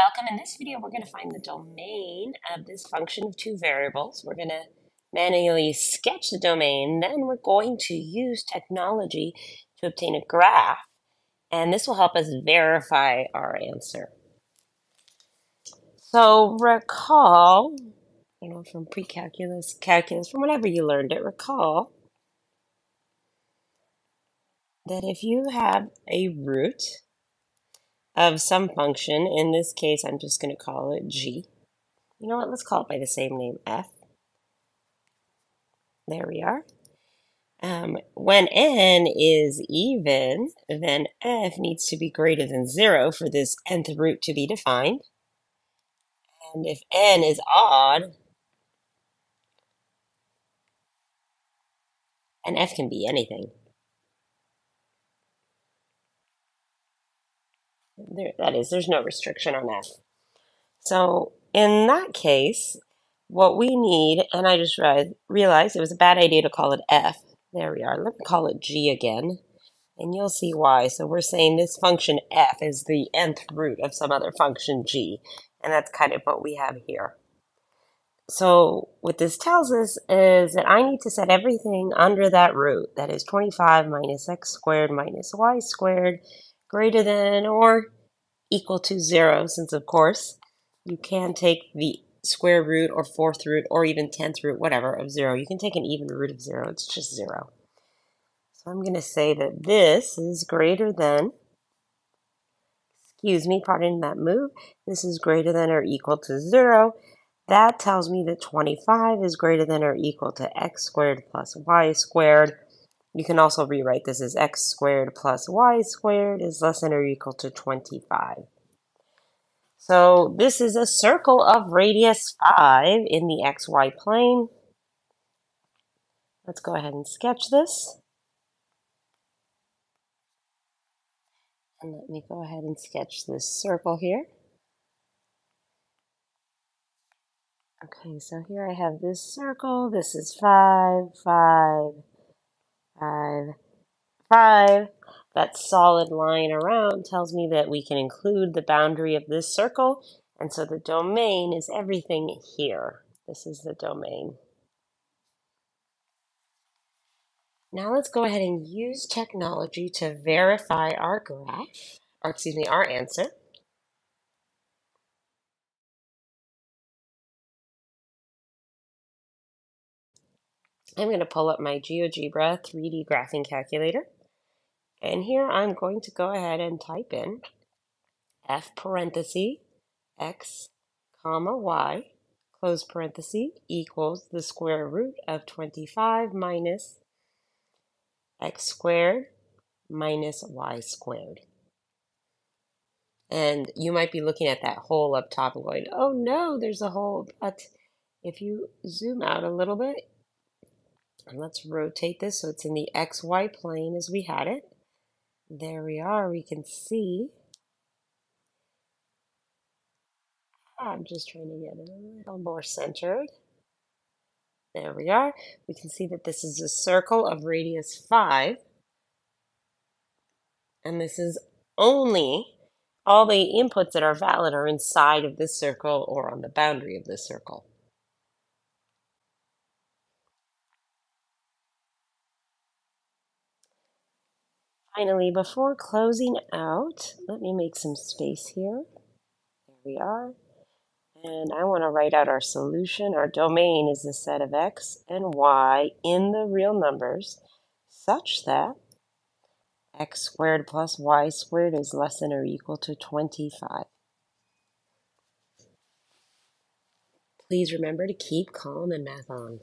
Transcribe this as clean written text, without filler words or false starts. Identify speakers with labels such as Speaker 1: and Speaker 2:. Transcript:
Speaker 1: Welcome. In this video, we're going to find the domain of this function of two variables. We're going to manually sketch the domain. Then we're going to use technology to obtain a graph, and this will help us verify our answer. So recall, from pre-calculus, calculus, from whenever you learned it, recall that if you have a root of some function, in this case, I'm just going to call it g. You know what? Let's call it by the same name, f. There we are. When n is even, then f needs to be greater than 0 for this nth root to be defined. And if n is odd, and f can be anything. There's no restriction on f. So in that case, what we need, and I just realized it was a bad idea to call it f. There we are. Let me call it g again, and you'll see why. So we're saying this function f is the nth root of some other function g, and that's kind of what we have here. So what this tells us is that I need to set everything under that root, that is 25 minus x squared minus y squared, greater than or equal to 0, since of course you can take the square root or fourth root or even 10th root, whatever, of 0. You can take an even root of 0, it's just 0. So I'm going to say that this is greater than, pardon that move, this is greater than or equal to 0. That tells me that 25 is greater than or equal to x squared plus y squared. You can also rewrite this as x squared plus y squared is less than or equal to 25. So this is a circle of radius 5 in the xy plane. Let's go ahead and sketch this. And let me go ahead and sketch this circle here. Okay, so here I have this circle. This is 5, 5, 5, 5. That solid line around tells me that we can include the boundary of this circle. And so the domain is everything here. This is the domain. Now let's go ahead and use technology to verify our graph, our answer. I'm going to pull up my GeoGebra 3D graphing calculator. And here I'm going to go ahead and type in f parenthesis x comma y close parenthesis equals the square root of 25 minus x squared minus y squared. And you might be looking at that hole up top and going, oh no, there's a hole. But if you zoom out a little bit, and let's rotate this so it's in the XY plane as we had it. There we are. We can see. I'm just trying to get it a little more centered. There we are. We can see that this is a circle of radius 5. And this is only all the inputs that are valid are inside of this circle or on the boundary of this circle. Finally, before closing out, let me make some space here. There we are. And I want to write out our solution. Our domain is the set of x and y in the real numbers such that x squared plus y squared is less than or equal to 25. Please remember to keep calm and math on.